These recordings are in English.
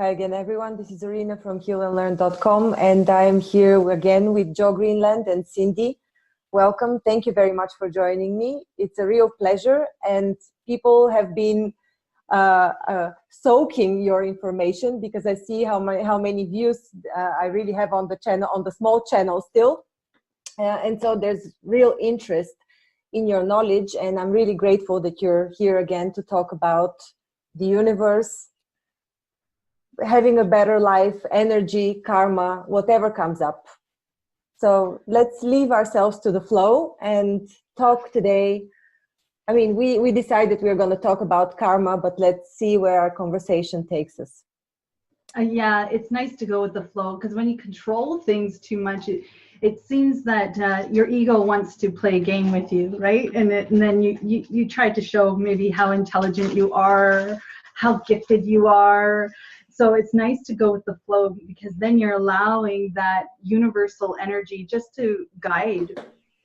Hi again, everyone. This is Zorina from Healnlearn.com, and I'm here again with Joe Greenland and Cindy. Welcome. Thank you very much for joining me. It's a real pleasure, and people have been soaking your information because I see how many views I really have on the channel, on the small channel still. And so there's real interest in your knowledge, and I'm really grateful that you're here again to talk about the universe, having a better life, energy, karma, whatever comes up. So let's leave ourselves to the flow and talk today. I mean, we decided we're going to talk about karma, but let's see where our conversation takes us. Yeah, it's nice to go with the flow, because when you control things too much, it seems that your ego wants to play a game with you, right? And then you try to show maybe how intelligent you are, how gifted you are. So it's nice to go with the flow, because then you're allowing that universal energy just to guide.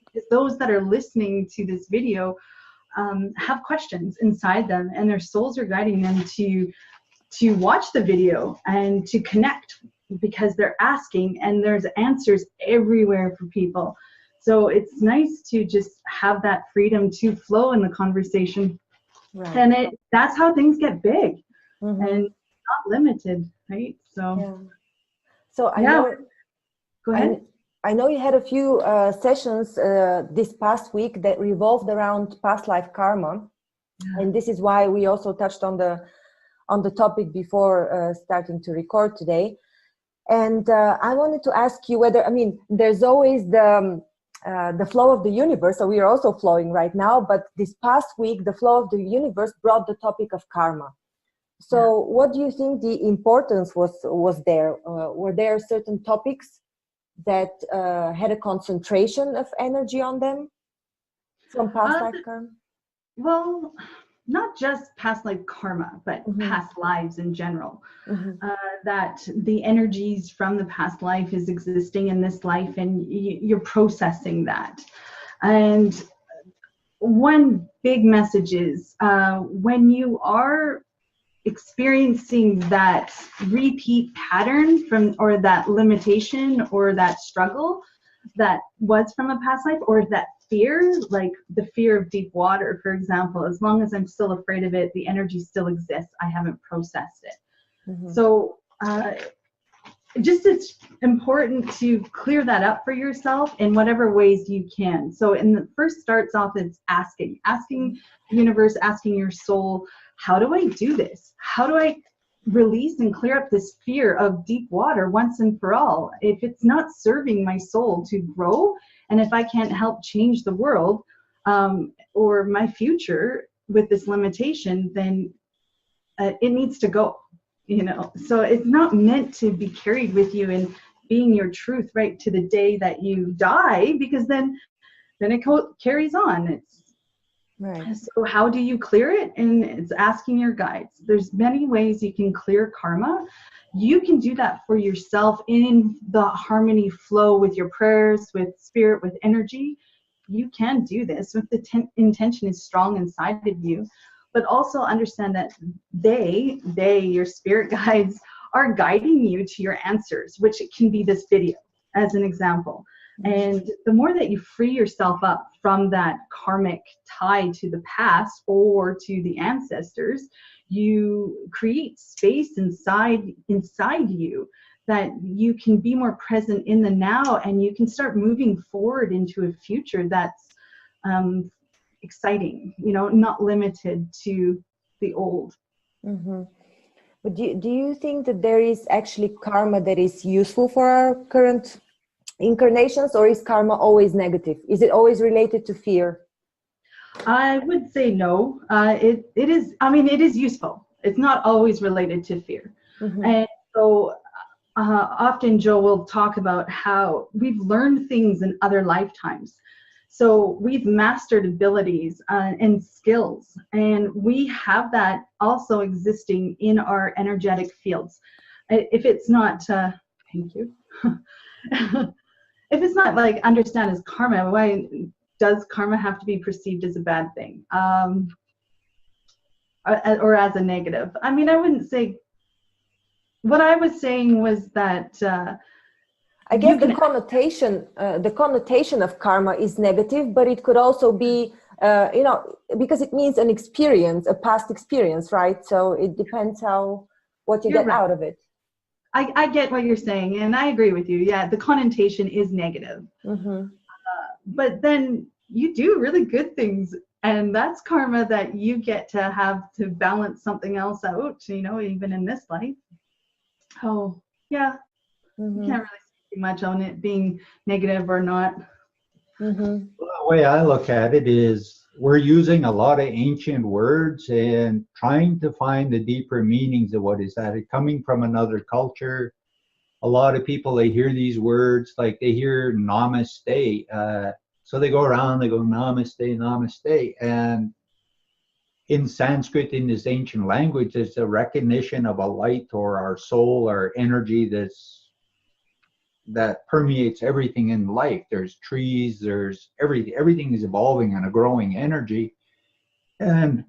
Because those that are listening to this video have questions inside them, and their souls are guiding them to watch the video and to connect, because they're asking, and there's answers everywhere for people. So it's nice to just have that freedom to flow in the conversation. Right. And that's how things get big. Mm-hmm. And not limited, right? So yeah. So I know, go ahead. I know you had a few sessions this past week that revolved around past life karma. Yeah. And this is why we also touched on the topic before starting to record today. And I wanted to ask you whether, I mean, there's always the flow of the universe, so we are also flowing right now, but this past week, the flow of the universe brought the topic of karma. So yeah. What do you think the importance was there? Were there certain topics that had a concentration of energy on them from past life karma? Well, not just past life karma, but mm-hmm. past lives in general. Mm-hmm. That the energies from the past life is existing in this life, and you're processing that. And one big message is when you are experiencing that repeat pattern or that limitation or that struggle that was from a past life, or that fear, like the fear of deep water, for example, as long as I'm still afraid of it, the energy still exists. I haven't processed it. Mm-hmm. So it's important to clear that up for yourself in whatever ways you can. So the first starts off as asking the universe, asking your soul, how do I do this? How do I release and clear up this fear of deep water once and for all? If it's not serving my soul to grow, and if I can't help change the world or my future with this limitation, then it needs to go, you know. So it's not meant to be carried with you in being your truth right to the day that you die, because then it carries on. It's right. So how do you clear it? And it's asking your guides. There's many ways you can clear karma. You can do that for yourself in the harmony flow with your prayers, with spirit, with energy. You can do this if the intention is strong inside of you. But also understand that they, your spirit guides, are guiding you to your answers, which can be this video as an example. And the more that you free yourself up from that karmic tie to the past or to the ancestors, you create space inside you that you can be more present in the now, and you can start moving forward into a future that's exciting, you know, not limited to the old. Mm-hmm. But do you think that there is actually karma that is useful for our current incarnations, or is karma always negative? Is it always related to fear? I would say no. It is. I mean, it is useful. It's not always related to fear. Mm-hmm. And so often Joe will talk about how we've learned things in other lifetimes. So we've mastered abilities and skills, and we have that also existing in our energetic fields. If it's not, thank you. If it's not like understand as karma, why does karma have to be perceived as a bad thing or as a negative? I mean, I wouldn't say what I was saying was that I guess the connotation of karma is negative, but it could also be, you know, because it means an experience, a past experience, right? So it depends what you get out of it. I get what you're saying, and I agree with you. Yeah, the connotation is negative. Mm-hmm. But then you do really good things, and that's karma that you get to have to balance something else out, you know, even in this life. Oh, yeah. Mm-hmm. You can't really say too much on it being negative or not. Mm-hmm. Well, the way I look at it is we're using a lot of ancient words and trying to find the deeper meanings of what is that. It coming from another culture. A lot of people, they hear these words, like they hear namaste. So they go around, they go namaste, namaste. And in Sanskrit, in this ancient language, it's a recognition of a light or our soul or energy that permeates everything in life. There's trees, there's everything is evolving and a growing energy. And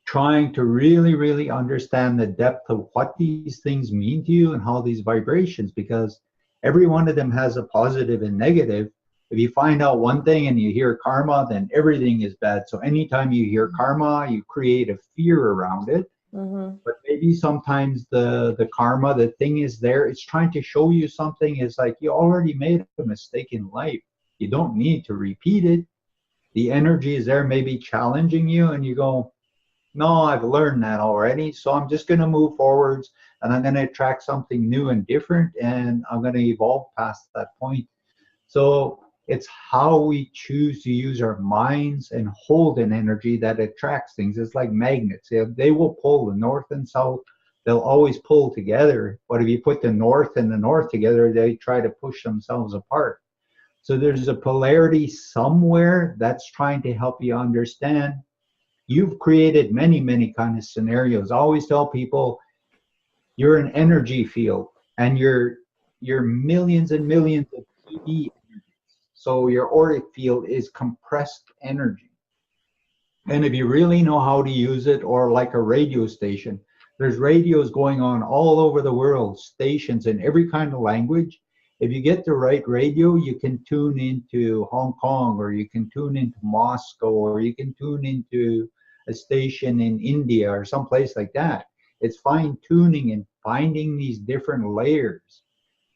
trying to really, really understand the depth of what these things mean to you and how these vibrations, because every one of them has a positive and negative. If you find out one thing and you hear karma, then everything is bad. So anytime you hear karma, you create a fear around it. Mm-hmm. But maybe sometimes the karma, the thing is there, it's trying to show you something. It's like you already made a mistake in life. You don't need to repeat it. The energy is there, maybe challenging you, and you go, no, I've learned that already. So I'm just going to move forwards, and I'm going to attract something new and different, and I'm going to evolve past that point. So it's how we choose to use our minds and hold an energy that attracts things. It's like magnets. They will pull the north and south. They'll always pull together. But if you put the north and the north together, they try to push themselves apart. So there's a polarity somewhere that's trying to help you understand. You've created many, many kind of scenarios. I always tell people you're an energy field, and you're millions and millions of EV. So your auric field is compressed energy. And if you really know how to use it, or like a radio station, there's radios going on all over the world, stations in every kind of language. If you get the right radio, you can tune into Hong Kong, or you can tune into Moscow, or you can tune into a station in India or someplace like that. It's fine tuning and finding these different layers.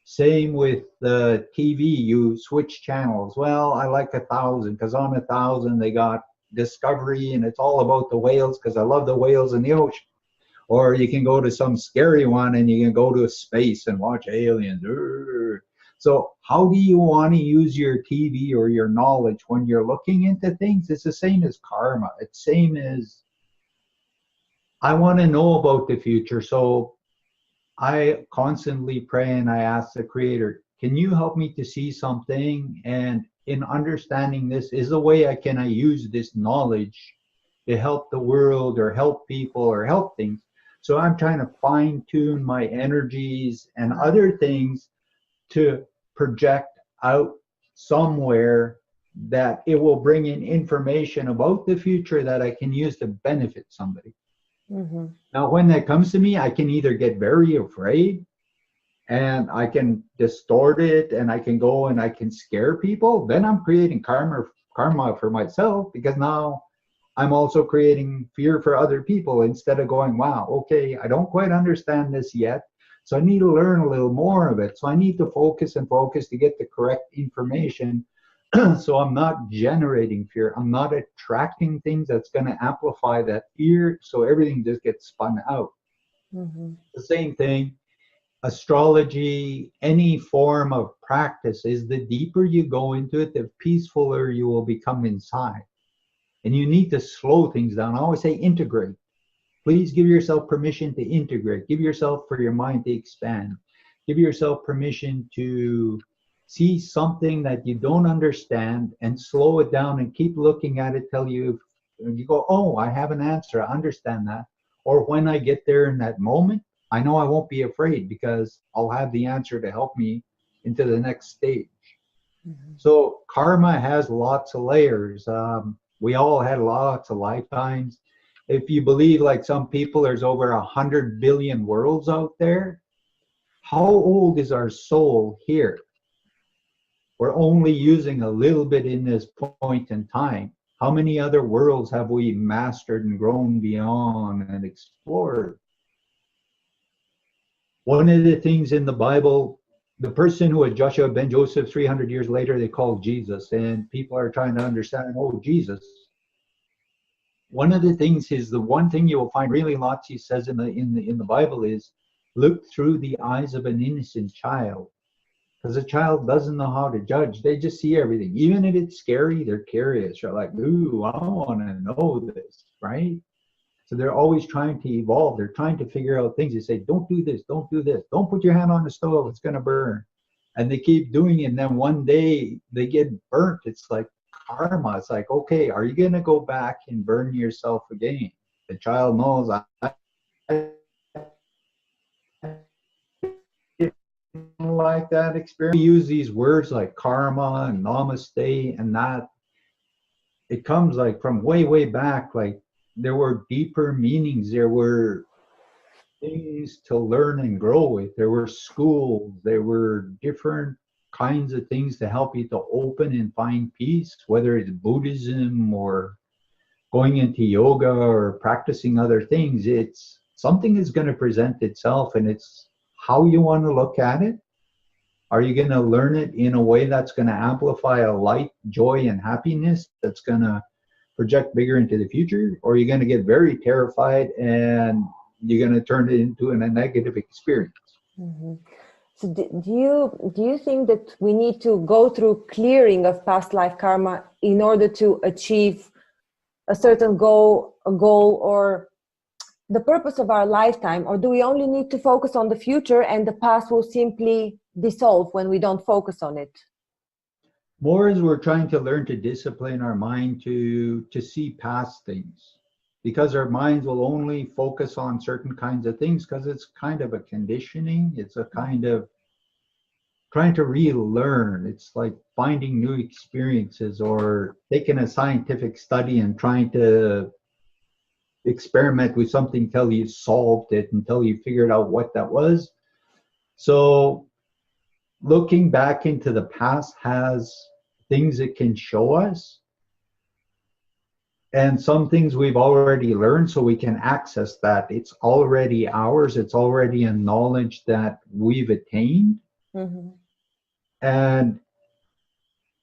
Same with the TV, you switch channels. Well, I like 1,000 because on 1,000 they got Discovery and it's all about the whales because I love the whales in the ocean. Or you can go to some scary one and you can go to space and watch aliens. So how do you want to use your TV or your knowledge when you're looking into things? It's the same as karma. It's same as I want to know about the future. So I constantly pray and I ask the Creator, can you help me to see something? And in understanding this, is the way can I use this knowledge to help the world or help people or help things? So I'm trying to fine tune my energies and other things to project out somewhere that it will bring in information about the future that I can use to benefit somebody. Mm-hmm. Now, when that comes to me, I can either get very afraid and I can distort it and I can go and I can scare people. Then I'm creating karma for myself, because now I'm also creating fear for other people instead of going, wow, okay, I don't quite understand this yet. So I need to learn a little more of it. So I need to focus to get the correct information. So I'm not generating fear. I'm not attracting things that's going to amplify that fear. So everything just gets spun out. Mm-hmm. The same thing, astrology, any form of practice, is the deeper you go into it, the peacefuler you will become inside. And you need to slow things down. I always say integrate. Please give yourself permission to integrate. Give yourself for your mind to expand. Give yourself permission to see something that you don't understand and slow it down and keep looking at it till you go, oh, I have an answer. I understand that. Or when I get there in that moment, I know I won't be afraid because I'll have the answer to help me into the next stage. Mm-hmm. So karma has lots of layers. We all had lots of lifetimes. if you believe like some people, there's over 100 billion worlds out there. How old is our soul here? We're only using a little bit in this point in time. How many other worlds have we mastered and grown beyond and explored? One of the things in the Bible, the person who had Joshua ben Joseph 300 years later, they called Jesus, and people are trying to understand, oh, Jesus. One of the things is, the one thing you will find really lots he says in the Bible is, look through the eyes of an innocent child. Because a child doesn't know how to judge. They just see everything. Even if it's scary, they're curious. They're like, ooh, I want to know this, right? So they're always trying to evolve. They're trying to figure out things. They say, don't do this, don't do this. Don't put your hand on the stove, it's going to burn. And they keep doing it. And then one day they get burnt. It's like karma. It's like, okay, are you going to go back and burn yourself again? The child knows, I like that experience. We use these words like karma and namaste, and that it comes like from way back. Like there were deeper meanings. There were things to learn and grow with. There were schools. There were different kinds of things to help you to open and find peace, whether it's Buddhism or going into yoga or practicing other things. It's something is going to present itself, and it's how you want to look at it. Are you going to learn it in a way that's going to amplify a light, joy, and happiness that's going to project bigger into the future? Or are you going to get very terrified and you're going to turn it into a negative experience? Mm-hmm. So do you think that we need to go through clearing of past life karma in order to achieve a certain goal, or the purpose of our lifetime? Or do we only need to focus on the future and the past will simply dissolve when we don't focus on it? More as we're trying to learn to discipline our mind to see past things, because our minds will only focus on certain kinds of things because it's kind of a conditioning. It's a kind of trying to relearn. It's like finding new experiences or taking a scientific study and trying to experiment with something until you solved it, until you figured out what that was. So looking back into the past has things it can show us, and some things we've already learned, so we can access that. It's already ours. It's already a knowledge that we've attained. Mm-hmm. And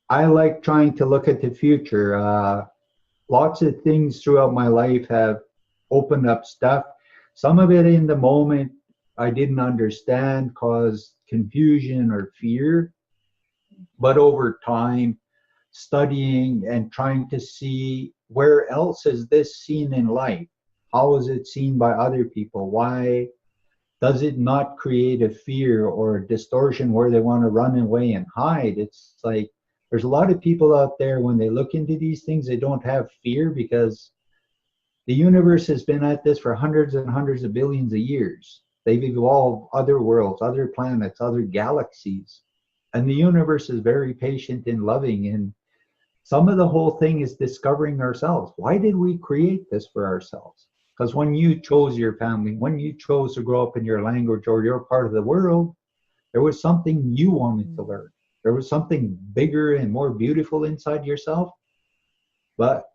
I like trying to look at the future. Lots of things throughout my life have opened up stuff. Some of it in the moment I didn't understand, caused confusion or fear. But over time, studying and trying to see where else is this seen in life? How is it seen by other people? Why does it not create a fear or a distortion where they want to run away and hide? It's like there's a lot of people out there, when they look into these things, they don't have fear because the universe has been at this for hundreds and hundreds of billions of years. They've evolved other worlds, other planets, other galaxies. And the universe is very patient and loving. And some of the whole thing is discovering ourselves. Why did we create this for ourselves? Because when you chose your family, when you chose to grow up in your language or your part of the world, there was something you wanted to learn. There was something bigger and more beautiful inside yourself. But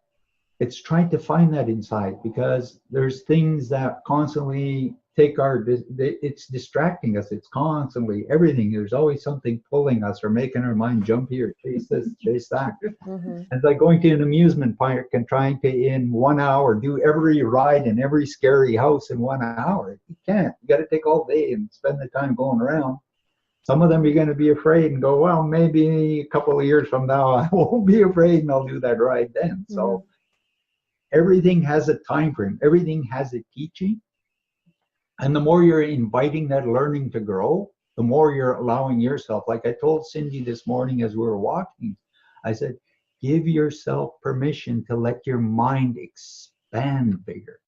it's trying to find that inside, because there's things that constantly take it's distracting us. It's constantly everything. There's always something pulling us or making our mind jump here, chase this, chase that. Mm-hmm. It's like going to an amusement park and trying to, in 1 hour, do every ride in every scary house in 1 hour. You can't. You got to take all day and spend the time going around. Some of them you're going to be afraid and go, well, maybe a couple of years from now I won't be afraid and I'll do that ride then. Mm-hmm. So everything has a time frame. Everything has a teaching. And the more you're inviting that learning to grow, the more you're allowing yourself. Like I told Cindy this morning as we were walking, I said, give yourself permission to let your mind expand bigger.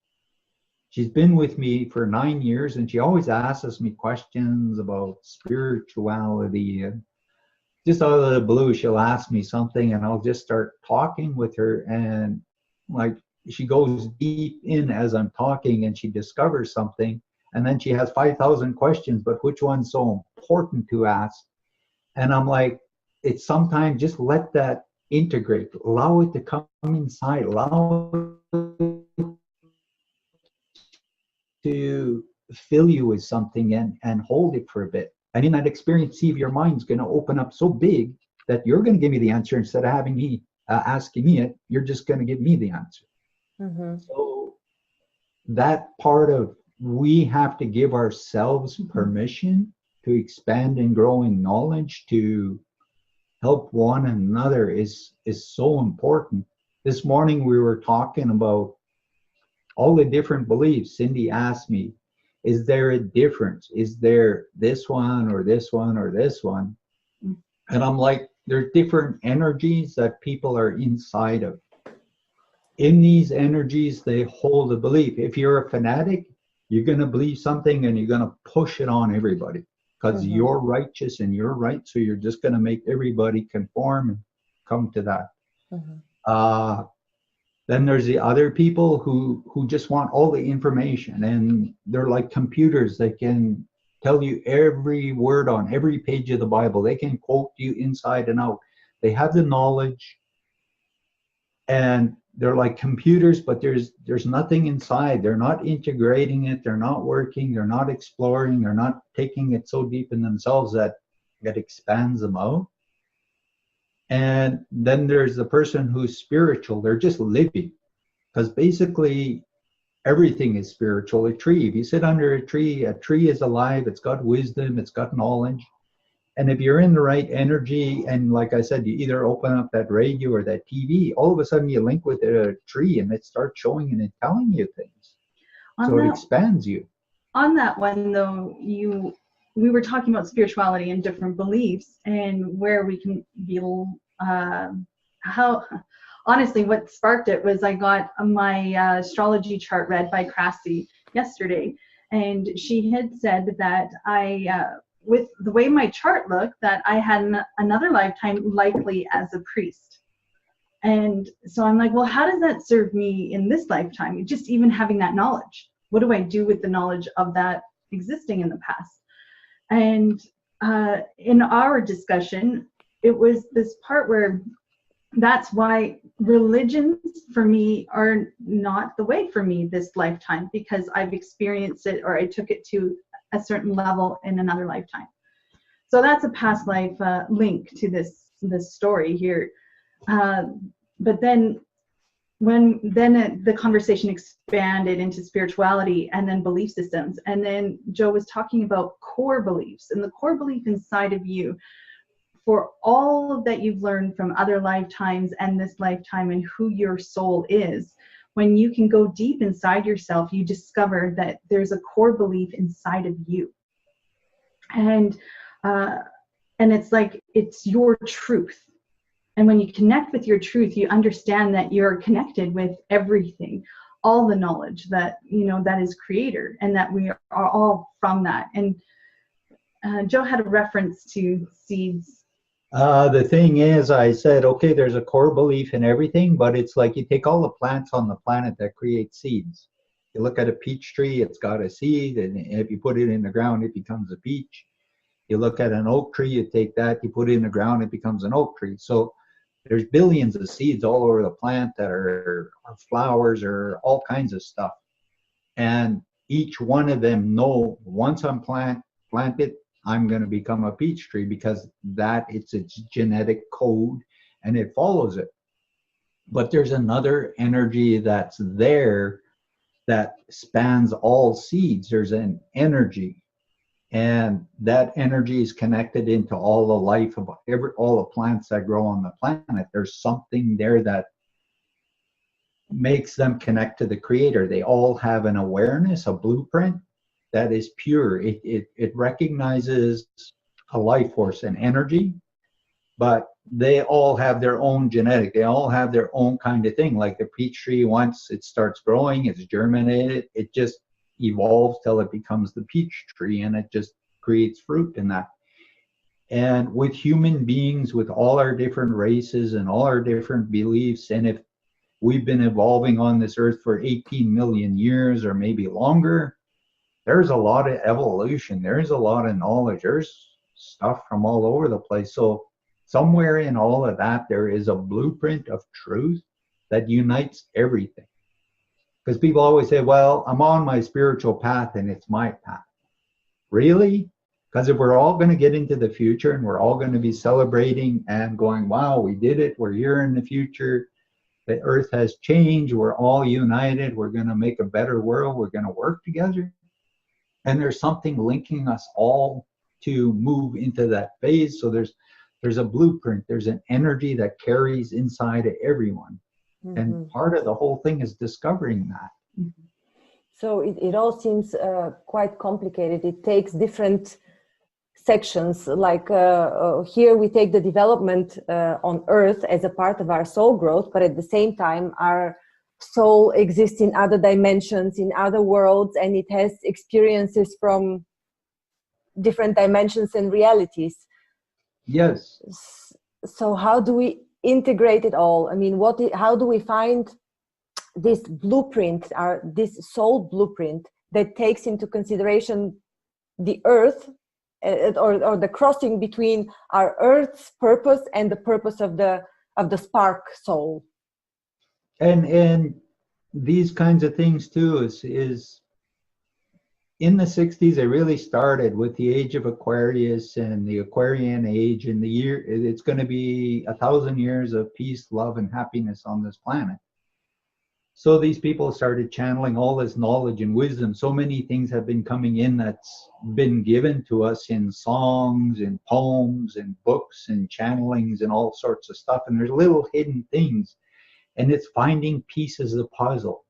She's been with me for 9 years, and she always asks me questions about spirituality. And just out of the blue, she'll ask me something, and I'll just start talking with her. And like, she goes deep in as I'm talking, and she discovers something, and then she has 5,000 questions, but which one's so important to ask? And I'm like, it's sometimes just let that integrate, allow it to come inside, allow it to fill you with something, and hold it for a bit. And in that experience, see if your mind's going to open up so big that you're going to give me the answer instead of having me asking me it. You're just going to give me the answer. Mm-hmm. So that part of, we have to give ourselves permission to expand and grow in knowledge, to help one another, is so important. This morning we were talking about all the different beliefs. Cindy asked me, is there a difference? Is there this one or this one or this one? And I'm like, there's different energies that people are inside of. In these energies, they hold a belief. If you're a fanatic, you're going to believe something and you're going to push it on everybody because you're righteous and you're right. So you're just going to make everybody conform and come to that. Then there's the other people who just want all the information, and they're like computers. They can tell you every word on every page of the Bible. They can quote you inside and out. They have the knowledge, and they're like computers, but there's nothing inside. They're not integrating it. They're not working. They're not exploring. They're not taking it so deep in themselves that expands them out. And then there's the person who's spiritual. They're just living, because basically everything is spiritual. A tree, if you sit under a tree is alive. It's got wisdom. It's got knowledge. And if you're in the right energy, and like I said, you either open up that radio or that TV, all of a sudden you link with a tree and it starts showing and telling you things. So it expands you. On that one though, we were talking about spirituality and different beliefs and where we can be, how, honestly, what sparked it was I got my astrology chart read by Crassie yesterday, and she had said that with the way my chart looked, that I had another lifetime likely as a priest. And so I'm like, well, how does that serve me in this lifetime? Just even having that knowledge. What do I do with the knowledge of that existing in the past? And in our discussion, it was this part where that's why religions for me are not the way for me this lifetime, because I've experienced it, or I took it to a certain level in another lifetime. So that's a past life link to this story here. But then the conversation expanded into spirituality and then belief systems. And then Joe was talking about core beliefs, and the core belief inside of you for all that you've learned from other lifetimes and this lifetime and who your soul is. When you can go deep inside yourself, you discover that there's a core belief inside of you. And it's like, it's your truth. And when you connect with your truth, you understand that you're connected with everything, all the knowledge that, that is creator, and that we are all from that. And Joe had a reference to seeds. The thing is, I said, okay, there's a core belief in everything, but it's like you take all the plants on the planet that create seeds. You look at a peach tree, it's got a seed, and if you put it in the ground, it becomes a peach. You look at an oak tree, you take that, you put it in the ground, it becomes an oak tree. So there's billions of seeds all over the plant that are flowers or all kinds of stuff. And each one of them know, once I'm planted, I'm going to become a peach tree, because it's its genetic code and it follows it. But there's another energy that's there that spans all seeds. There's an energy, and that energy is connected into all the life of all the plants that grow on the planet. There's something there that makes them connect to the creator. They all have an awareness, a blueprint that is pure. It recognizes a life force and energy, but they all have their own genetic. They all have their own kind of thing. Like the peach tree, once it starts growing, it's germinated, it just evolves till it becomes the peach tree, and it just creates fruit in that. And with human beings, with all our different races and all our different beliefs, and if we've been evolving on this earth for 18 million years or maybe longer. There's a lot of evolution. There's a lot of knowledge. There's stuff from all over the place. So somewhere in all of that, there is a blueprint of truth that unites everything. Because people always say, well, I'm on my spiritual path and it's my path. Really? Because if we're all going to get into the future and we're all going to be celebrating and going, wow, we did it. We're here in the future. The earth has changed. We're all united. We're going to make a better world. We're going to work together. And there's something linking us all to move into that phase. So there's a blueprint. There's an energy that carries inside of everyone. Mm-hmm. And part of the whole thing is discovering that. Mm-hmm. So it all seems quite complicated. It takes different sections. Like here we take the development on Earth as a part of our soul growth, but at the same time, our soul exists in other dimensions, in other worlds, and it has experiences from different dimensions and realities. Yes. So how do we integrate it all? I mean, how do we find this blueprint, this soul blueprint that takes into consideration the earth or the crossing between our earth's purpose and the purpose of the spark soul? And these kinds of things too is in the 60s, it really started with the age of Aquarius and the Aquarian age, and it's going to be 1,000 years of peace, love, and happiness on this planet. So these people started channeling all this knowledge and wisdom. So many things have been coming in that's been given to us in songs, in poems, in books, and channelings, and all sorts of stuff. And there's little hidden things. And it's finding pieces of the puzzle.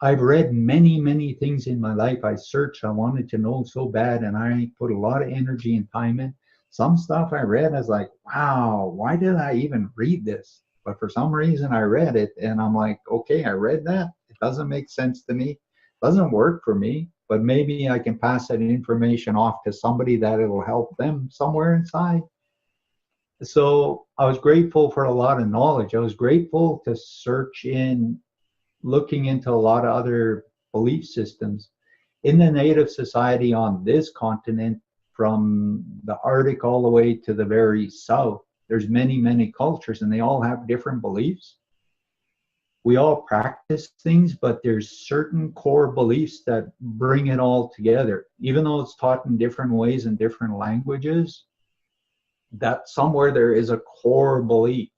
I've read many, many things in my life. I searched, I wanted to know so bad, and I put a lot of energy and time in. Some stuff I read, I was like, wow, why did I even read this? But for some reason I read it, and I'm like, okay, I read that. It doesn't make sense to me. It doesn't work for me, but maybe I can pass that information off to somebody that it'll help them somewhere inside. So I was grateful for a lot of knowledge. I was grateful to search in, looking into a lot of other belief systems. In the native society on this continent, from the Arctic all the way to the very south, there's many, many cultures, and they all have different beliefs. We all practice things, but there's certain core beliefs that bring it all together. Even though it's taught in different ways in different languages, that somewhere there is a core belief.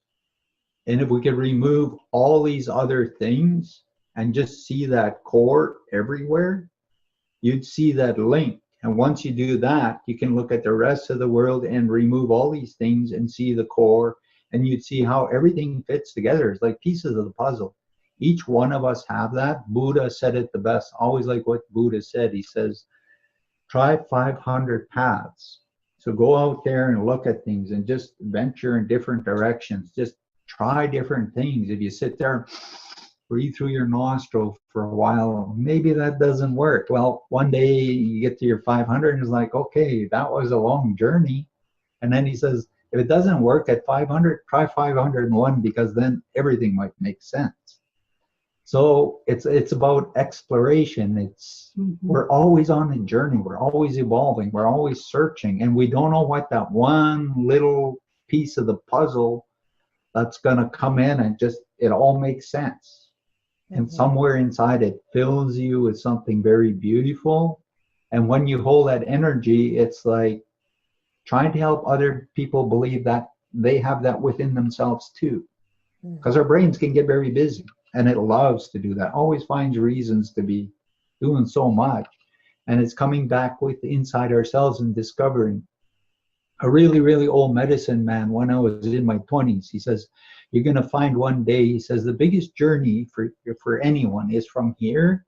And if we could remove all these other things and just see that core everywhere, you'd see that link. And once you do that, you can look at the rest of the world and remove all these things and see the core, and you'd see how everything fits together. It's like pieces of the puzzle. Each one of us have that. Buddha said it the best. Always like what Buddha said. He says, try 500 paths. So go out there and look at things and just venture in different directions. Just try different things. If you sit there, breathe through your nostril for a while, maybe that doesn't work. Well, one day you get to your 500 and it's like, okay, that was a long journey. And then he says, if it doesn't work at 500, try 501, because then everything might make sense. So it's about exploration. We're always on a journey. We're always evolving. We're always searching, and we don't know what that one little piece of the puzzle that's going to come in and just, it all makes sense. And somewhere inside it fills you with something very beautiful. And when you hold that energy, it's like trying to help other people believe that they have that within themselves too. Because our brains can get very busy, and it loves to do that. Always finds reasons to be doing so much. And it's coming back with inside ourselves and discovering. A really, really old medicine man, when I was in my 20s, he says, you're going to find one day, he says, the biggest journey for anyone is from here,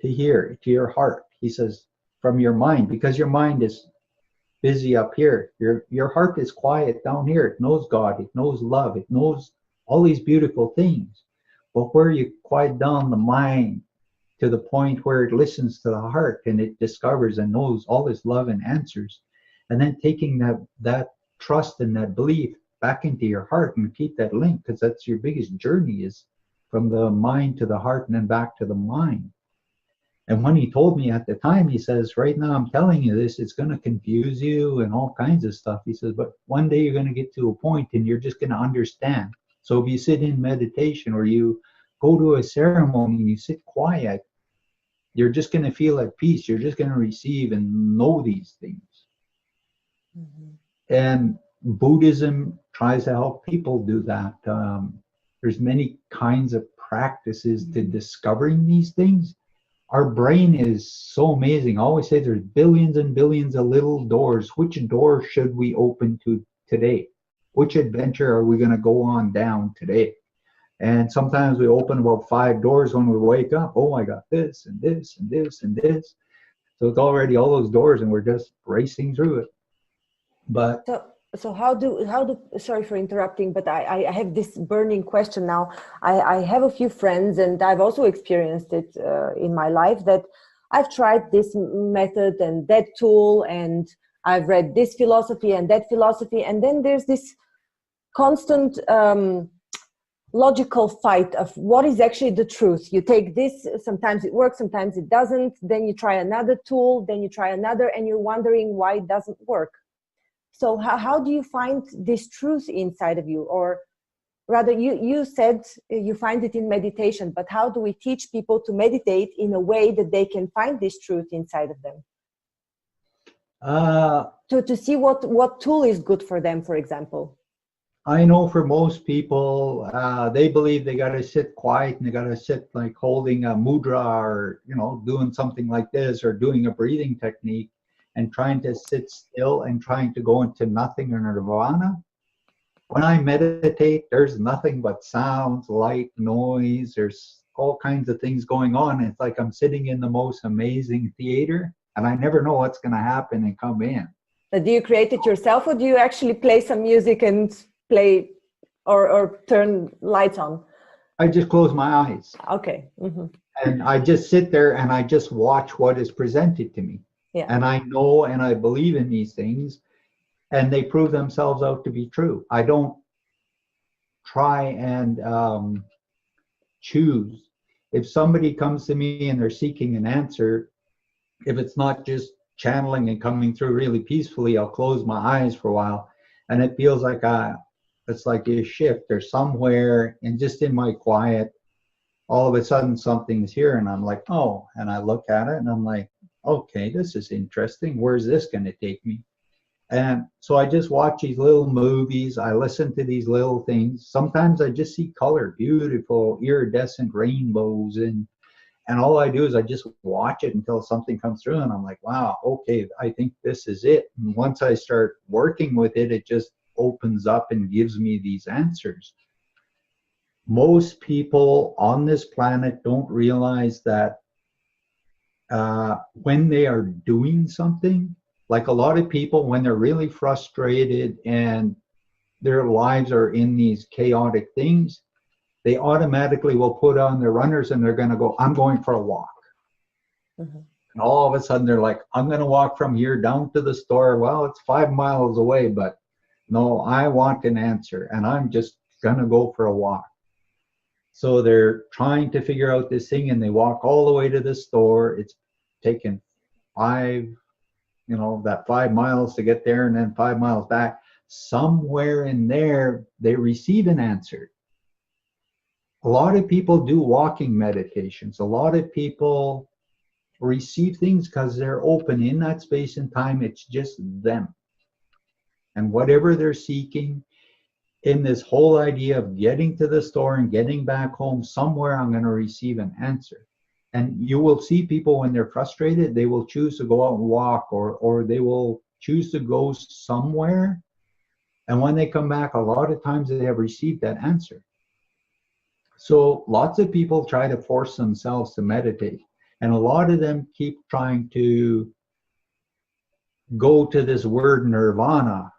to your heart. He says, from your mind, because your mind is busy up here. Your heart is quiet down here. It knows God. It knows love. It knows all these beautiful things. But where you quiet down the mind to the point where it listens to the heart and it discovers and knows all this love and answers, and then taking that trust and that belief back into your heart and keep that link, because that's your biggest journey, is from the mind to the heart and then back to the mind. And when he told me at the time, he says, right now I'm telling you this, it's going to confuse you and all kinds of stuff. He says, but one day you're going to get to a point and you're just going to understand. So if you sit in meditation or you go to a ceremony and you sit quiet, you're just going to feel at peace. You're just going to receive and know these things. And Buddhism tries to help people do that. There's many kinds of practices to discovering these things. Our brain is so amazing. I always say there's billions and billions of little doors. Which door should we open to today? Which adventure are we going to go on down today? And sometimes we open about 5 doors when we wake up. Oh, I got this and this and this and this. So it's already all those doors and we're just racing through it. But so how do sorry for interrupting, but I have this burning question now. I have a few friends, and I've also experienced it in my life, that I've tried this method and that tool, and I've read this philosophy and that philosophy, and then there's this constant logical fight of what is actually the truth. You take this, sometimes it works, sometimes it doesn't, then you try another tool, then you try another, and you're wondering why it doesn't work. So how do you find this truth inside of you? Or rather, you said you find it in meditation, but how do we teach people to meditate in a way that they can find this truth inside of them? To see what tool is good for them, for example. I know for most people, they believe they got to sit quiet and they got to sit like holding a mudra or, doing something like this or doing a breathing technique and trying to sit still and trying to go into nothing or nirvana. When I meditate, there's nothing but sounds, light, noise. There's all kinds of things going on. It's like I'm sitting in the most amazing theater and I never know what's going to happen and come in. But do you create it yourself, or do you actually play some music and play or turn lights on? I just close my eyes. Okay. And I just sit there and I just watch what is presented to me. Yeah. And I know and I believe in these things, and they prove themselves out to be true. I don't try and choose. If somebody comes to me and they're seeking an answer, if it's not just channeling and coming through really peacefully, I'll close my eyes for a while, and it feels like it's like a shift or somewhere, and just in my quiet, all of a sudden something's here, and I'm like, oh, and I look at it and I'm like, okay, this is interesting. Where's this going to take me? And so I just watch these little movies. I listen to these little things. Sometimes I just see color, beautiful iridescent rainbows, and all I do is I just watch it until something comes through, and I'm like, wow, okay, I think this is it. And once I start working with it, it just opens up and gives me these answers. Most people on this planet don't realize that when they are doing something, like a lot of people, when they're really frustrated and their lives are in these chaotic things, they automatically will put on their runners and they're going to go, I'm going for a walk. And all of a sudden they're like, I'm going to walk from here down to the store. Well, it's 5 miles away, but no, I want an answer and I'm just going to go for a walk. So they're trying to figure out this thing and they walk all the way to the store. It's taken 5 miles to get there and then 5 miles back. Somewhere in there, they receive an answer. A lot of people do walking meditations. A lot of people receive things because they're open in that space and time. It's just them. And whatever they're seeking, in this whole idea of getting to the store and getting back home, somewhere I'm going to receive an answer. And you will see people when they're frustrated, they will choose to go out and walk, or they will choose to go somewhere. And when they come back, a lot of times they have received that answer. So lots of people try to force themselves to meditate. And a lot of them keep trying to go to this word nirvana.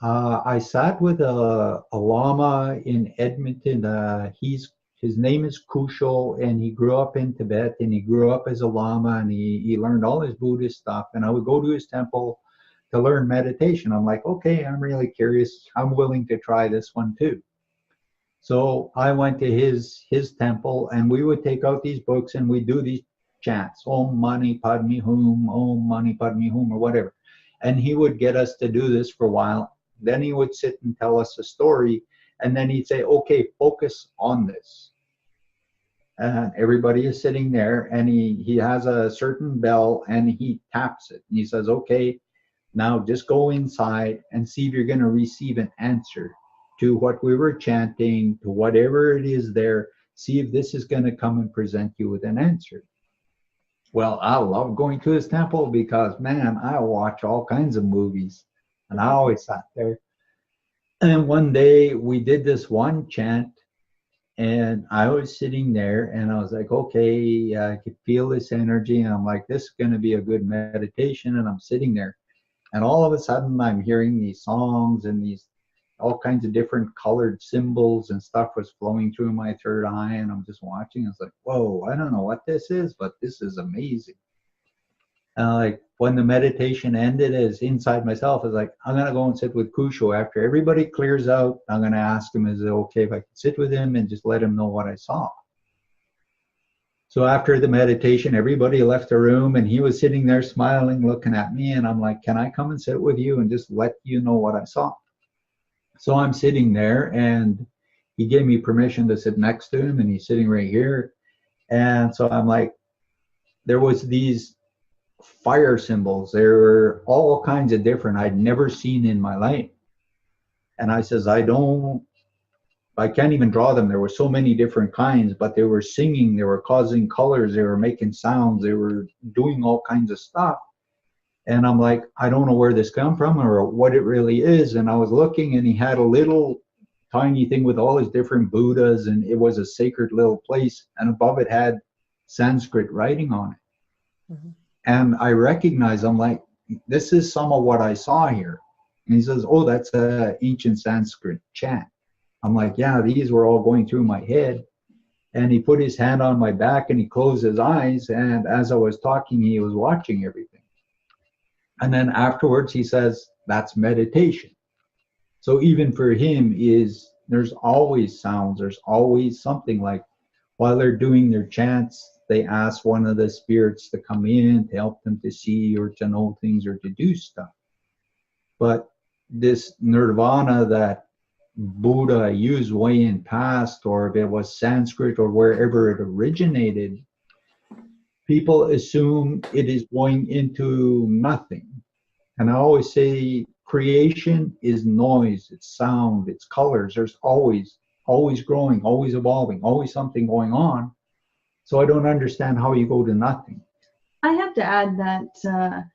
I sat with a Lama in Edmonton. His name is Kushal, and he grew up in Tibet, and he grew up as a Lama, and he learned all his Buddhist stuff. And I would go to his temple to learn meditation. I'm like, okay, I'm really curious. I'm willing to try this one too. So I went to his temple, and we would take out these books and we'd do these chants, Om Mani Padme Hum, Om Mani Padme Hum, or whatever. And he would get us to do this for a while. Then he would sit and tell us a story, and then he'd say, okay, focus on this. And everybody is sitting there, and he has a certain bell, and he taps it. And he says, okay, now just go inside and see if you're going to receive an answer to what we were chanting, to whatever it is there. See if this is going to come and present you with an answer. Well, I love going to his temple because, man, I watch all kinds of movies, and I always sat there. And one day we did this one chant, and I was sitting there, and I was like, okay, I could feel this energy, and I'm like, this is going to be a good meditation. And I'm sitting there, and all of a sudden I'm hearing these songs, and these all kinds of different colored symbols and stuff was flowing through my third eye, and I'm just watching. It's like, whoa, I don't know what this is, but this is amazing. And like when the meditation ended, as inside myself, I was like, I'm gonna go and sit with Kusho. After everybody clears out, I'm gonna ask him, is it okay if I can sit with him and just let him know what I saw? So after the meditation, everybody left the room, and he was sitting there smiling, looking at me, and I'm like, can I come and sit with you and just let you know what I saw? So I'm sitting there, and he gave me permission to sit next to him, and he's sitting right here. And so I'm like, there was these fire symbols. There were all kinds of different I'd never seen in my life. And I says, I can't even draw them. There were so many different kinds, but they were singing, they were causing colors, they were making sounds, they were doing all kinds of stuff. And I'm like, I don't know where this come from or what it really is. And I was looking, and he had a little tiny thing with all his different Buddhas, and it was a sacred little place. And above it had Sanskrit writing on it. Mm-hmm. And I recognized, I'm like, this is some of what I saw here. And he says, oh, that's an ancient Sanskrit chant. I'm like, yeah, these were all going through my head. And he put his hand on my back, and he closed his eyes. And as I was talking, he was watching everything. And then afterwards, he says, that's meditation. So even for him, there's always sounds, there's always something. Like while they're doing their chants, they ask one of the spirits to come in to help them to see or to know things or to do stuff. But this nirvana that Buddha used way in past, or if it was Sanskrit or wherever it originated, people assume it is going into nothing. And I always say creation is noise, it's sound, it's colors. There's always growing, always evolving, always something going on. So I don't understand how you go to nothing. I have to add that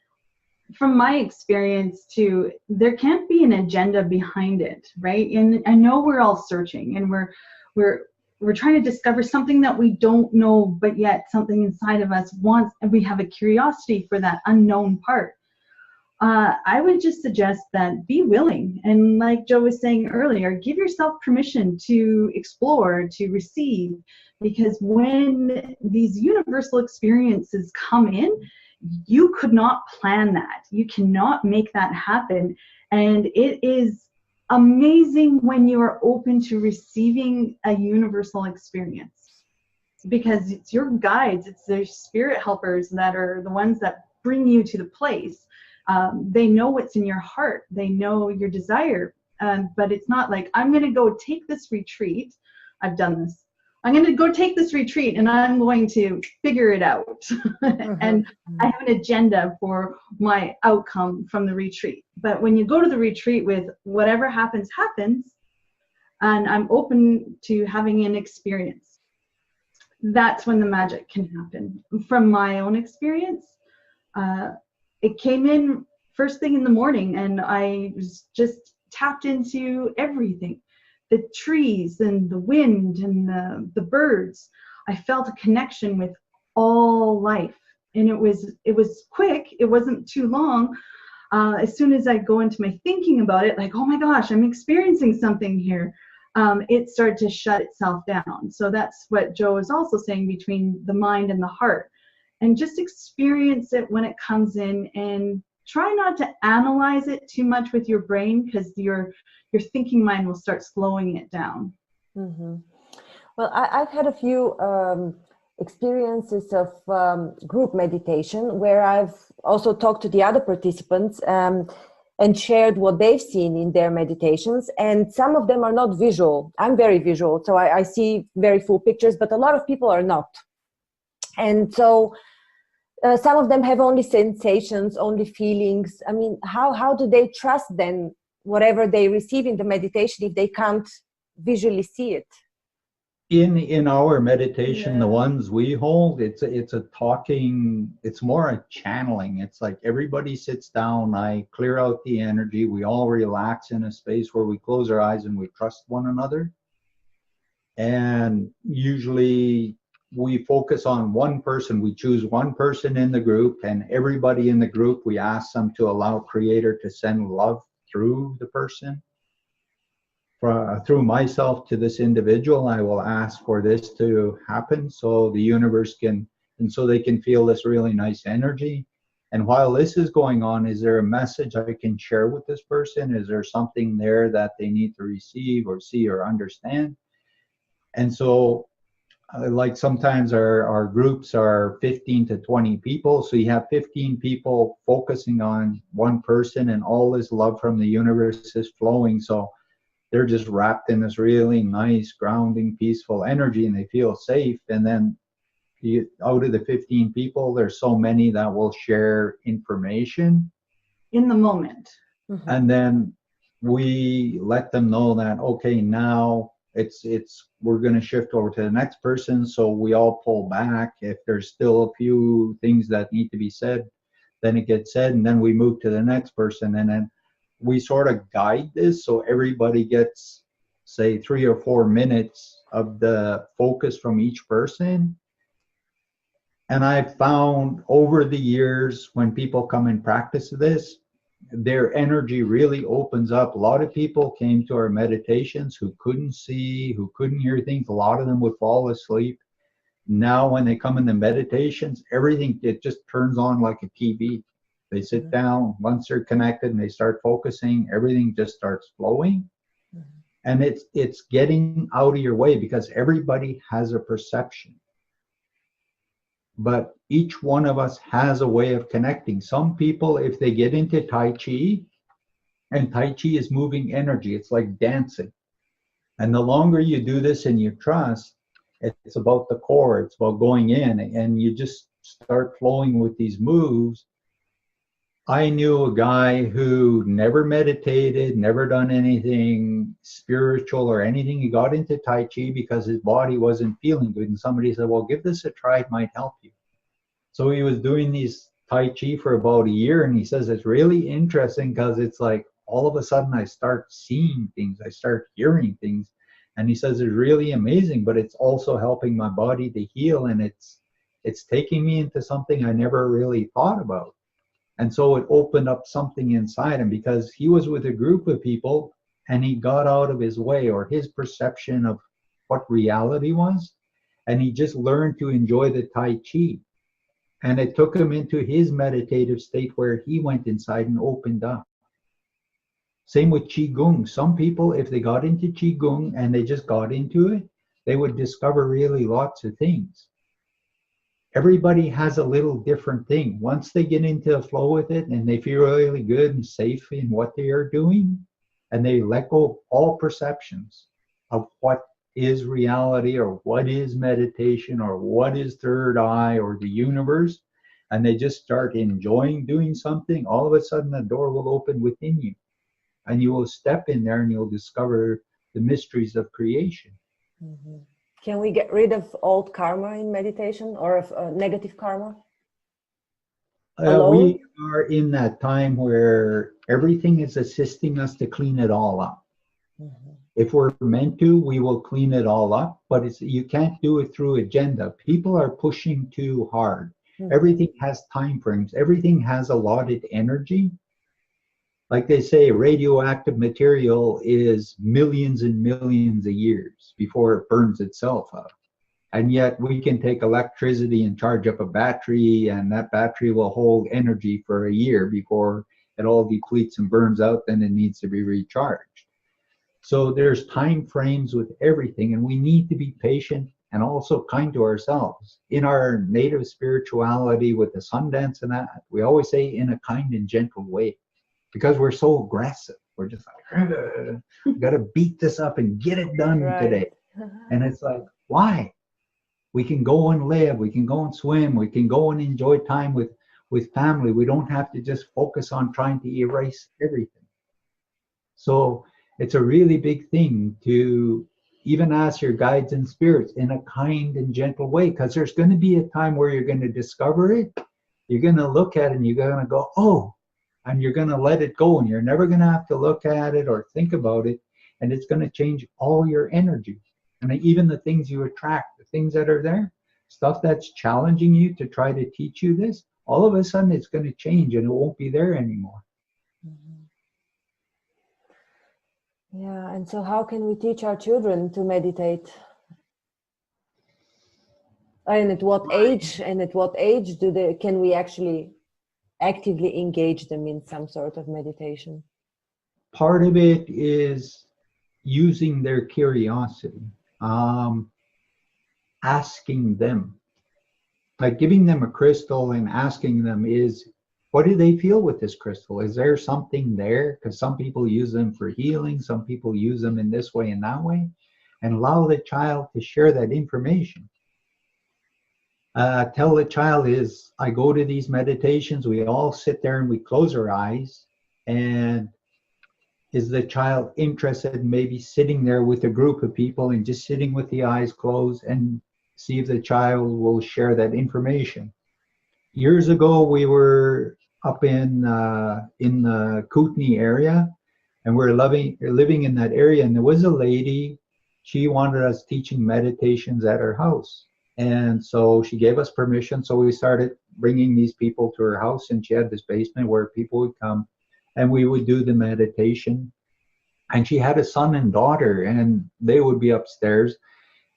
from my experience too, there can't be an agenda behind it, right? And I know we're all searching, and we're trying to discover something that we don't know, but yet something inside of us wants, and we have a curiosity for that unknown part. I would just suggest that be willing, and like Joe was saying earlier, give yourself permission to explore, to receive, because when these universal experiences come in, you could not plan that. You cannot make that happen. And it is amazing when you are open to receiving a universal experience, because it's your guides, it's their spirit helpers that are the ones that bring you to the place. They know what's in your heart. They know your desire. But it's not like, I'm going to go take this retreat. I've done this. I'm going to go take this retreat and I'm going to figure it out. And I have an agenda for my outcome from the retreat. But when you go to the retreat with whatever happens, happens, and I'm open to having an experience, that's when the magic can happen. From my own experience, it came in first thing in the morning, and I was just tapped into everything. The trees and the wind and the birds. I felt a connection with all life. And it was quick. It wasn't too long. As soon as I go into my thinking about it, like, oh my gosh, I'm experiencing something here, it started to shut itself down. So that's what Joe is also saying, between the mind and the heart. And just experience it when it comes in, and try not to analyze it too much with your brain, because your thinking mind will start slowing it down. Mm-hmm. Well, I've had a few experiences of group meditation where I've also talked to the other participants and shared what they've seen in their meditations. And some of them are not visual. I'm very visual, so I see very full pictures, but a lot of people are not. And so some of them have only sensations, only feelings. I mean, how do they trust then whatever they receive in the meditation if they can't visually see it? In our meditation, the ones we hold, it's a talking, it's more a channeling. It's like everybody sits down, I clear out the energy, we all relax in a space where we close our eyes and we trust one another. And usually we focus on one person. We choose one person in the group, and everybody in the group, we ask them to allow Creator to send love through the person. Through myself to this individual, I will ask for this to happen so the universe can, and so they can feel this really nice energy. And while this is going on, is there a message I can share with this person? Is there something there that they need to receive or see or understand? And so like sometimes our groups are 15 to 20 people. So you have 15 people focusing on one person, and all this love from the universe is flowing. So they're just wrapped in this really nice, grounding, peaceful energy, and they feel safe. And then out of the 15 people, there's so many that will share information in the moment. Mm-hmm. And then we let them know that, okay, now we're going to shift over to the next person. So we all pull back. If there's still a few things that need to be said, then it gets said, and then we move to the next person. And then we sort of guide this so everybody gets, say, 3 or 4 minutes of the focus from each person. And I've found over the years, when people come and practice this, their energy really opens up. A lot of people came to our meditations who couldn't see, who couldn't hear things. A lot of them would fall asleep. Now when they come in the meditations, everything, it just turns on like a TV. They sit down, once they're connected and they start focusing, everything just starts flowing. And it's getting out of your way, because everybody has a perception. But each one of us has a way of connecting. Some people, if they get into Tai Chi, and Tai Chi is moving energy, it's like dancing. And the longer you do this and you trust, it's about the core, it's about going in, and you just start flowing with these moves. I knew a guy who never meditated, never done anything spiritual or anything. He got into Tai Chi because his body wasn't feeling good. And somebody said, well, give this a try, it might help you. So he was doing these Tai Chi for about a year, and he says it's really interesting because it's like all of a sudden I start seeing things, I start hearing things. And he says it's really amazing, but it's also helping my body to heal, and it's taking me into something I never really thought about. And so it opened up something inside him, because he was with a group of people and he got out of his way, or his perception of what reality was, and he just learned to enjoy the Tai Chi. And it took him into his meditative state where he went inside and opened up. Same with Qigong. Some people, if they got into Qigong and they just got into it, they would discover really lots of things. Everybody has a little different thing. Once they get into the flow with it and they feel really good and safe in what they are doing, and they let go of all perceptions of what is reality or what is meditation or what is third eye or the universe, and they just start enjoying doing something, all of a sudden the door will open within you, and you will step in there and you'll discover the mysteries of creation. Mm-hmm. Can we get rid of old karma in meditation, or of negative karma? We are in that time where everything is assisting us to clean it all up. Mm-hmm. If we're meant to, we will clean it all up, but you can't do it through agenda. People are pushing too hard. Mm-hmm. Everything has time frames. Everything has allotted energy. Like they say, radioactive material is millions and millions of years before it burns itself up. And yet we can take electricity and charge up a battery, and that battery will hold energy for a year before it all depletes and burns out, then it needs to be recharged. So there's time frames with everything, and we need to be patient and also kind to ourselves. In our native spirituality with the Sundance and that, we always say in a kind and gentle way, because we're so aggressive. We're just like, we got to beat this up and get it done today. And it's like, why? We can go and live, we can go and swim, we can go and enjoy time with family. We don't have to just focus on trying to erase everything. So it's a really big thing to even ask your guides and spirits in a kind and gentle way, because there's going to be a time where you're going to discover it. You're going to look at it and you're going to go, oh, and you're going to let it go, and you're never going to have to look at it or think about it, and it's going to change all your energy. And even the things you attract, the things that are there, stuff that's challenging you to try to teach you this, all of a sudden it's going to change and it won't be there anymore. Yeah, and so how can we teach our children to meditate? And at what age? And at what age can we actually actively engage them in some sort of meditation? Part of it is using their curiosity, asking them, like giving them a crystal and asking them is, what do they feel with this crystal? Is there something there? Because some people use them for healing, some people use them in this way and that way, and allow the child to share that information. Tell the child is, I go to these meditations, we all sit there and we close our eyes, and is the child interested in maybe sitting there with a group of people and just sitting with the eyes closed and see if the child will share that information. Years ago, we were up in the Kootenay area, and we're living in that area, and there was a lady, she wanted us teaching meditations at her house. And so she gave us permission, so we started bringing these people to her house, and she had this basement where people would come, and we would do the meditation. And she had a son and daughter, and they would be upstairs.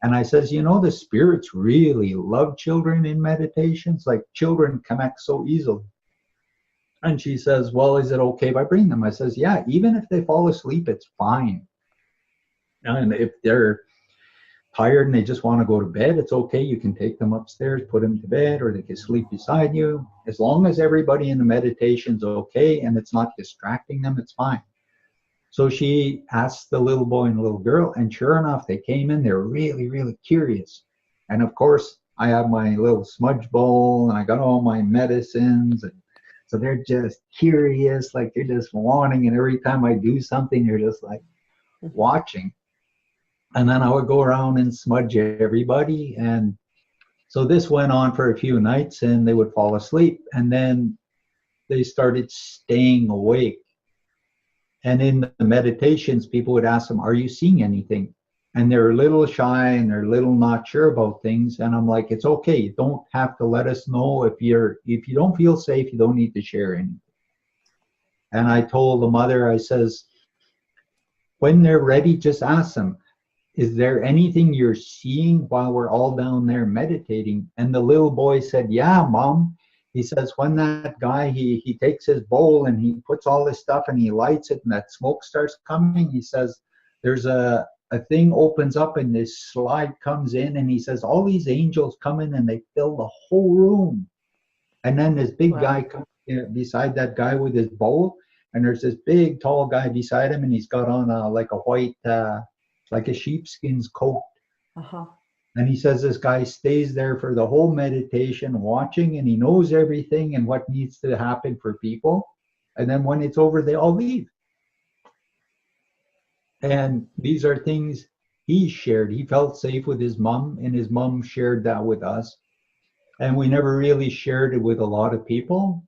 And I says, you know, the spirits really love children in meditations. Like, children connect so easily. And she says, well, is it okay if I bring them? I says, yeah, even if they fall asleep, it's fine. And if they're tired and they just want to go to bed, it's okay. You can take them upstairs, put them to bed, or they can sleep beside you. As long as everybody in the meditation's okay and it's not distracting them, it's fine. So she asked the little boy and the little girl, and sure enough, they came in. They were really, really curious. And of course, I have my little smudge bowl, and I got all my medicines. And so they're just curious, like they're just wanting. And every time I do something, they're just like watching. And then I would go around and smudge everybody. And so this went on for a few nights, and they would fall asleep. And then they started staying awake. And in the meditations, people would ask them, are you seeing anything? And they're a little shy and they're a little not sure about things. And I'm like, it's okay. You don't have to let us know. If you don't feel safe, you don't need to share anything. And I told the mother, I says, when they're ready, just ask them, is there anything you're seeing while we're all down there meditating? And the little boy said, yeah, Mom. He says, when that guy, he takes his bowl and he puts all this stuff and he lights it and that smoke starts coming, he says, there's a thing opens up and this slide comes in, and he says, all these angels come in and they fill the whole room. And then this big guy comes beside that guy with his bowl, and there's this big tall guy beside him, and he's got on like a white, like a sheepskin's coat. Uh-huh. And he says this guy stays there for the whole meditation watching, and he knows everything and what needs to happen for people. And then when it's over, they all leave. And these are things he shared. He felt safe with his mom, and his mom shared that with us. And we never really shared it with a lot of people.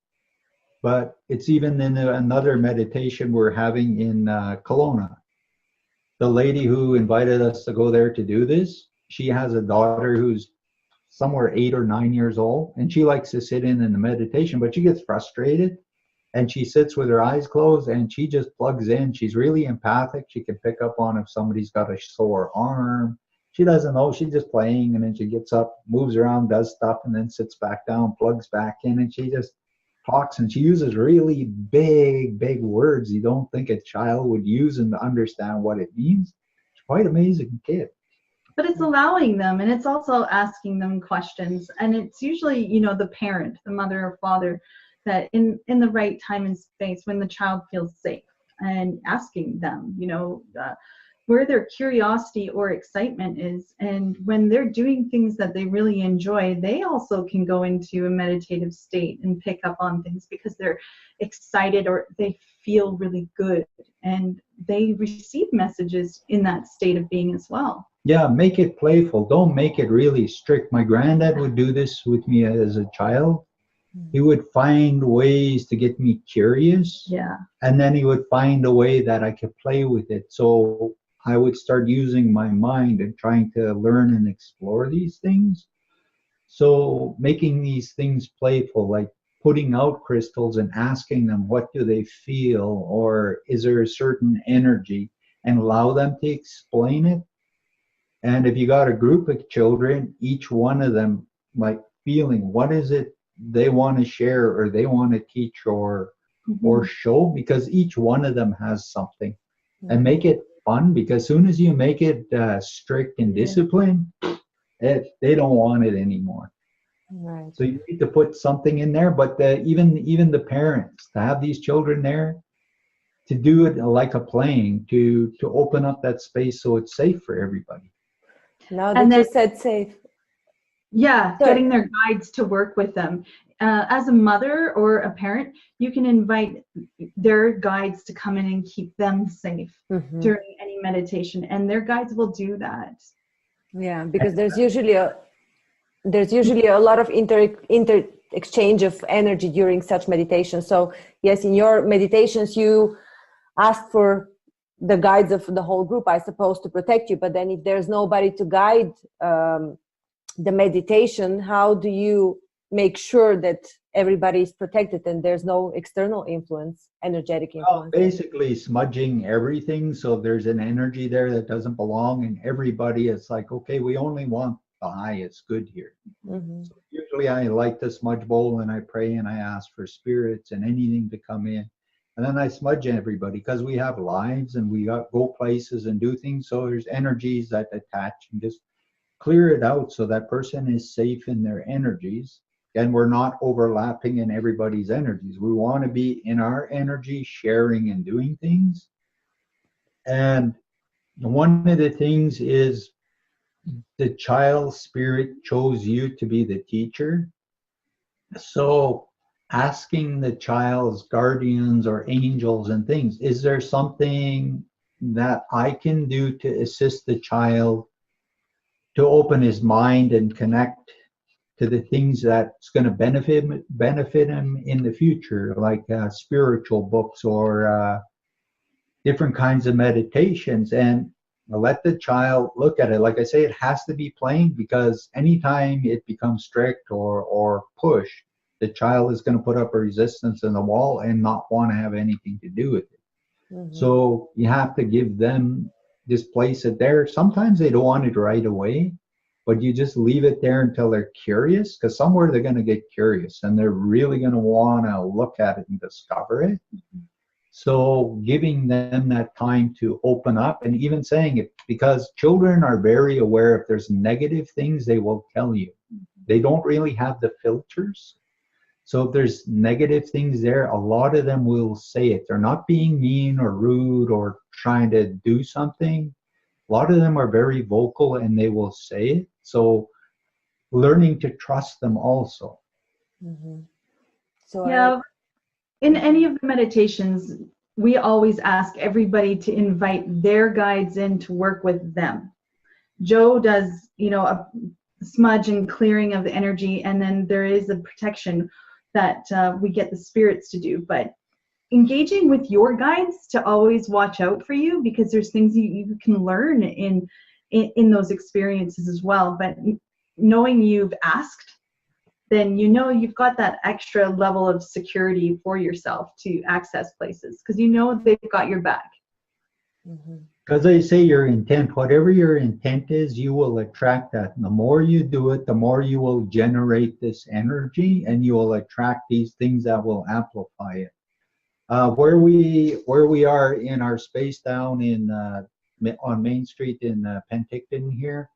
But it's even in another meditation we're having in Kelowna. The lady who invited us to go there to do this, she has a daughter who's somewhere 8 or 9 years old, and she likes to sit in the meditation, but she gets frustrated, and she sits with her eyes closed, and she just plugs in. She's really empathic. She can pick up on if somebody's got a sore arm. She doesn't know. She's just playing, and then she gets up, moves around, does stuff, and then sits back down, plugs back in, and she just talks, and she uses really big words you don't think a child would use and to understand what it means. She's quite amazing kid. But it's allowing them, and it's also asking them questions. And it's usually, you know, the parent, the mother or father, that in the right time and space when the child feels safe, and asking them, you know, where their curiosity or excitement is. And when they're doing things that they really enjoy, they also can go into a meditative state and pick up on things because they're excited or they feel really good, and they receive messages in that state of being as well. Yeah, make it playful. Don't make it really strict. My granddad would do this with me as a child. He would find ways to get me curious. Yeah. And then he would find a way that I could play with it. So I would start using my mind and trying to learn and explore these things. So making these things playful, like putting out crystals and asking them what do they feel, or is there a certain energy, and allow them to explain it. And if you got a group of children, each one of them like feeling what is it they want to share or they want to teach or show, because each one of them has something. And make it fun, because as soon as you make it strict and disciplined, they don't want it anymore. Right. So you need to put something in there, but even the parents, to have these children there, to do it like a playing, to open up that space so it's safe for everybody. Now that you said safe. Yeah, getting their guides to work with them. As a mother or a parent, you can invite their guides to come in and keep them safe during any meditation, and their guides will do that. Yeah, because there's usually a lot of inter exchange of energy during such meditation. So yes, in your meditations you ask for the guides of the whole group, I suppose, to protect you. But then if there's nobody to guide the meditation, how do you make sure that everybody is protected and there's no external influence, energetic influence? Well, basically smudging everything, so if there's an energy there that doesn't belong, and everybody is like, okay, we only want the highest good here. So usually I light the smudge bowl and I pray and I ask for spirits and anything to come in, and then I smudge everybody, because we have lives and we go places and do things, so there's energies that attach, and just clear it out so that person is safe in their energies, and we're not overlapping in everybody's energies. We want to be in our energy, sharing and doing things. And one of the things is the child spirit chose you to be the teacher. So asking the child's guardians or angels and things, is there something that I can do to assist the child to open his mind and connect to the things that's going to benefit him in the future, like spiritual books or different kinds of meditations, and let the child look at it. Like I say, it has to be plain, because anytime it becomes strict or push, the child is going to put up a resistance in the wall and not want to have anything to do with it. So you have to give them, just place it there. Sometimes they don't want it right away, but you just leave it there until they're curious, because somewhere they're going to get curious and they're really going to want to look at it and discover it. So giving them that time to open up, and even saying it, because children are very aware. If there's negative things, they will tell you. They don't really have the filters. So if there's negative things there, a lot of them will say it. They're not being mean or rude or trying to do something. A lot of them are very vocal and they will say it. So learning to trust them also. So yeah, in any of the meditations, we always ask everybody to invite their guides in to work with them. Joe does, you know, a smudge and clearing of the energy, and then there is a protection that we get the spirits to do. But engaging with your guides to always watch out for you, because there's things you can learn in those experiences as well. But knowing you've asked, then you know you've got that extra level of security for yourself to access places, because you know they've got your back. Because they say your intent, whatever your intent is, you will attract that. And the more you do it, the more you will generate this energy, and you will attract these things that will amplify it. Where we are in our space down in on Main Street in Penticton here,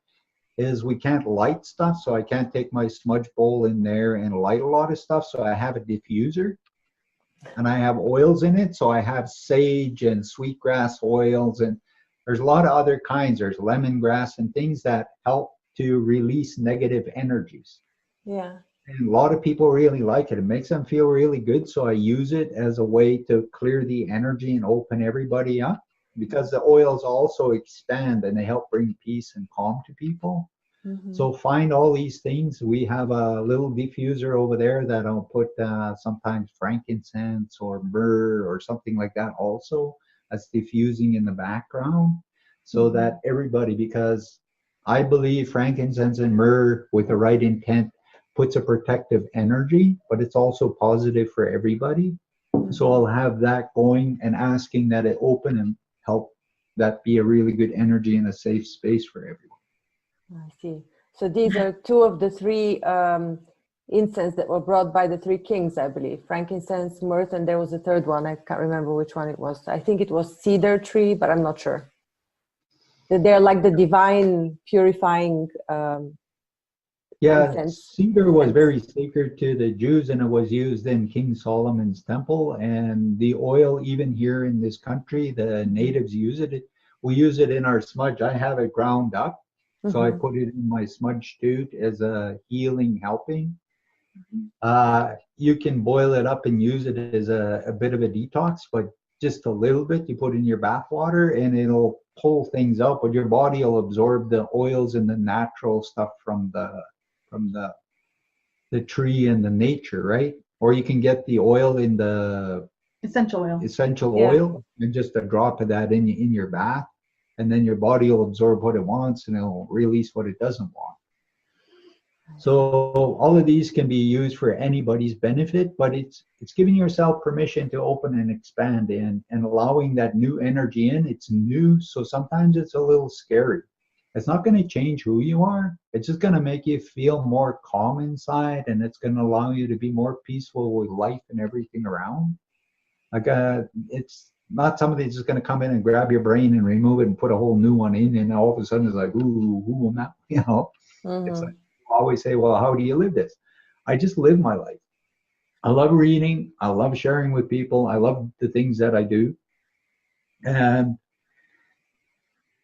is we can't light stuff, so I can't take my smudge bowl in there and light a lot of stuff. So I have a diffuser, and I have oils in it. So I have sage and sweetgrass oils, and there's a lot of other kinds. There's lemongrass and things that help to release negative energies. Yeah. And a lot of people really like it. It makes them feel really good. So I use it as a way to clear the energy and open everybody up, because the oils also expand and they help bring peace and calm to people. Mm-hmm. So find all these things. We have a little diffuser over there that I'll put sometimes frankincense or myrrh or something like that also, that's diffusing in the background, so that everybody, because I believe frankincense and myrrh with the right intent puts a protective energy, but it's also positive for everybody. So I'll have that going and asking that it open and help that be a really good energy and a safe space for everyone. I see. So these are two of the three incense that were brought by the three kings, I believe. Frankincense, myrrh, and there was a third one. I can't remember which one it was. I think it was cedar tree, but I'm not sure. They're like the divine purifying incense. Cedar was very sacred to the Jews, and it was used in King Solomon's temple. And the oil, even here in this country, the natives use it. We use it in our smudge. I have it ground up, so I put it in my smudge too as a healing helping. You can boil it up and use it as a bit of a detox, but just a little bit. You put in your bath water and it'll pull things out, but your body will absorb the oils and the natural stuff from the tree and the nature, right? Or you can get the oil in the essential oil, and just a drop of that in your bath, and then your body will absorb what it wants and it'll release what it doesn't want. So all of these can be used for anybody's benefit, but it's giving yourself permission to open and expand and allowing that new energy in. It's new, so sometimes it's a little scary. It's not going to change who you are. It's just going to make you feel more calm inside, and it's going to allow you to be more peaceful with life and everything around. Like it's not somebody that's just going to come in and grab your brain and remove it and put a whole new one in, and all of a sudden it's like, ooh, who am I? You know, It's like, always say, well, how do you live this? I just live my life. I love reading. I love sharing with people. I love the things that I do. And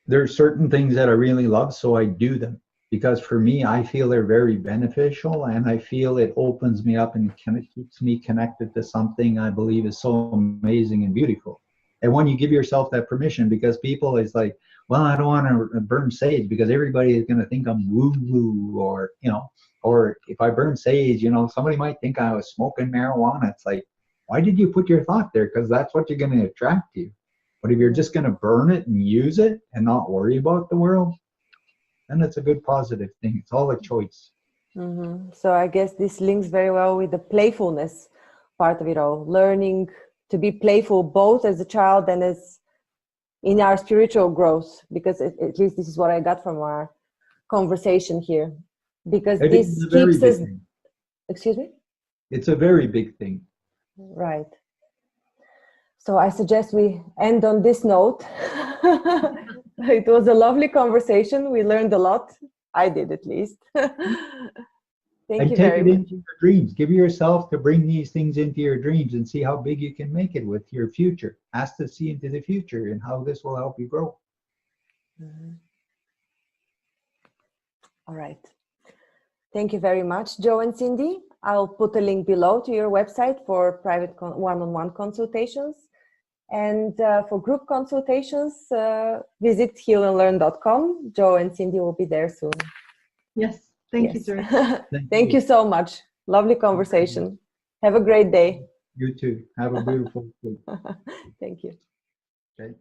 there are certain things that I really love, so I do them. Because for me, I feel they're very beneficial, and I feel it opens me up and keeps me connected to something I believe is so amazing and beautiful. And when you give yourself that permission, because people is like, well, I don't want to burn sage because everybody is going to think I'm woo-woo, or, you know, or if I burn sage, you know, somebody might think I was smoking marijuana. It's like, why did you put your thought there? Because that's what you're going to attract to you. But if you're just going to burn it and use it and not worry about the world, then it's a good positive thing. It's all a choice. So I guess this links very well with the playfulness part of it all, learning to be playful both as a child and as in our spiritual growth, because at least this is what I got from our conversation here, because this keeps us, excuse me? It's a very big thing. Right. So I suggest we end on this note. It was a lovely conversation. We learned a lot. I did, at least. Thank you very much. Take it into your dreams. Give yourself to bring these things into your dreams and see how big you can make it with your future. Ask to see into the future and how this will help you grow. All right. Thank you very much, Joe and Cindy. I'll put a link below to your website for private one-on-one consultations. And for group consultations, visit healnlearn.com. Joe and Cindy will be there soon. Yes. Thank you, Zorina. Thank you so much. Lovely conversation. Have a great day. You too. Have a beautiful day. Thank you. Okay.